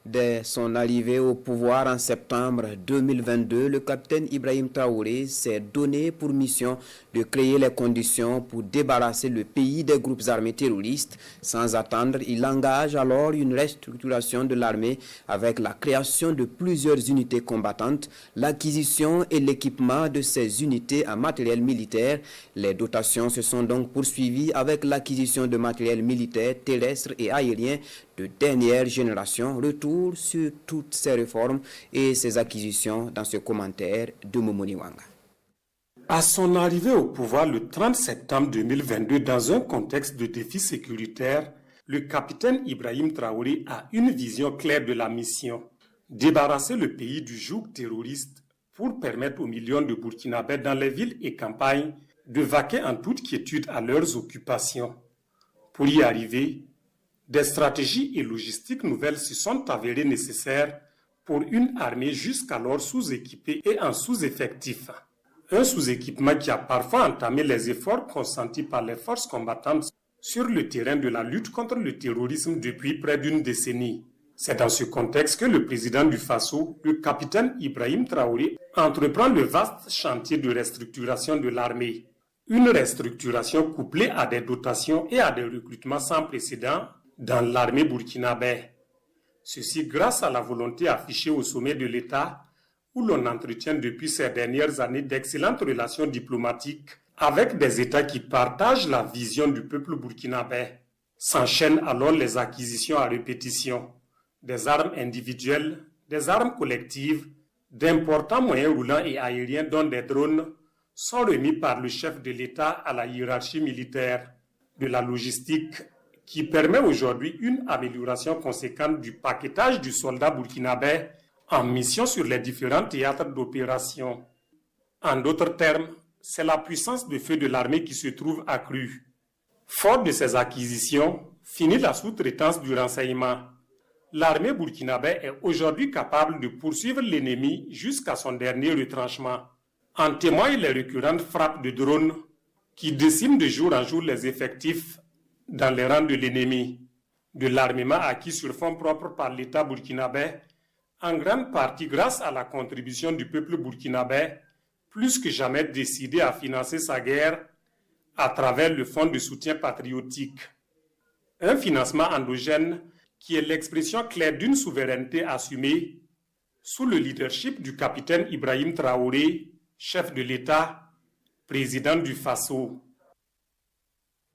Dès son arrivée au pouvoir en septembre 2022, le capitaine Ibrahim Traoré s'est donné pour mission de créer les conditions pour débarrasser le pays des groupes armés terroristes. Sans attendre, il engage alors une restructuration de l'armée avec la création de plusieurs unités combattantes, l'acquisition et l'équipement de ces unités en matériel militaire. Les dotations se sont donc poursuivies avec l'acquisition de matériel militaire terrestre et aérien de dernière génération. Retour sur toutes ces réformes et ces acquisitions dans ce commentaire de Momoni Wanga. À son arrivée au pouvoir le 30 septembre 2022, dans un contexte de défi sécuritaire, le capitaine Ibrahim Traoré a une vision claire de la mission: débarrasser le pays du joug terroriste pour permettre aux millions de Burkinabè dans les villes et campagnes de vaquer en toute quiétude à leurs occupations. Pour y arriver, des stratégies et logistiques nouvelles se sont avérées nécessaires pour une armée jusqu'alors sous-équipée et en sous-effectif. Un sous-équipement qui a parfois entamé les efforts consentis par les forces combattantes sur le terrain de la lutte contre le terrorisme depuis près d'une décennie. C'est dans ce contexte que le président du Faso, le capitaine Ibrahim Traoré, entreprend le vaste chantier de restructuration de l'armée. Une restructuration couplée à des dotations et à des recrutements sans précédent dans l'armée burkinabè. Ceci grâce à la volonté affichée au sommet de l'État, où l'on entretient depuis ces dernières années d'excellentes relations diplomatiques avec des États qui partagent la vision du peuple burkinabè. S'enchaînent alors les acquisitions à répétition, des armes individuelles, des armes collectives, d'importants moyens roulants et aériens dont des drones sont remis par le chef de l'État à la hiérarchie militaire, de la logistique qui permet aujourd'hui une amélioration conséquente du paquetage du soldat burkinabè en mission sur les différents théâtres d'opération. En d'autres termes, c'est la puissance de feu de l'armée qui se trouve accrue. Fort de ces acquisitions, finit la sous-traitance du renseignement. L'armée burkinabè est aujourd'hui capable de poursuivre l'ennemi jusqu'à son dernier retranchement. En témoignent les récurrentes frappes de drones qui déciment de jour en jour les effectifs dans les rangs de l'ennemi, de l'armement acquis sur fonds propres par l'État burkinabè, en grande partie grâce à la contribution du peuple burkinabè, plus que jamais décidé à financer sa guerre à travers le Fonds de soutien patriotique. Un financement endogène qui est l'expression claire d'une souveraineté assumée sous le leadership du capitaine Ibrahim Traoré, chef de l'État, président du Faso.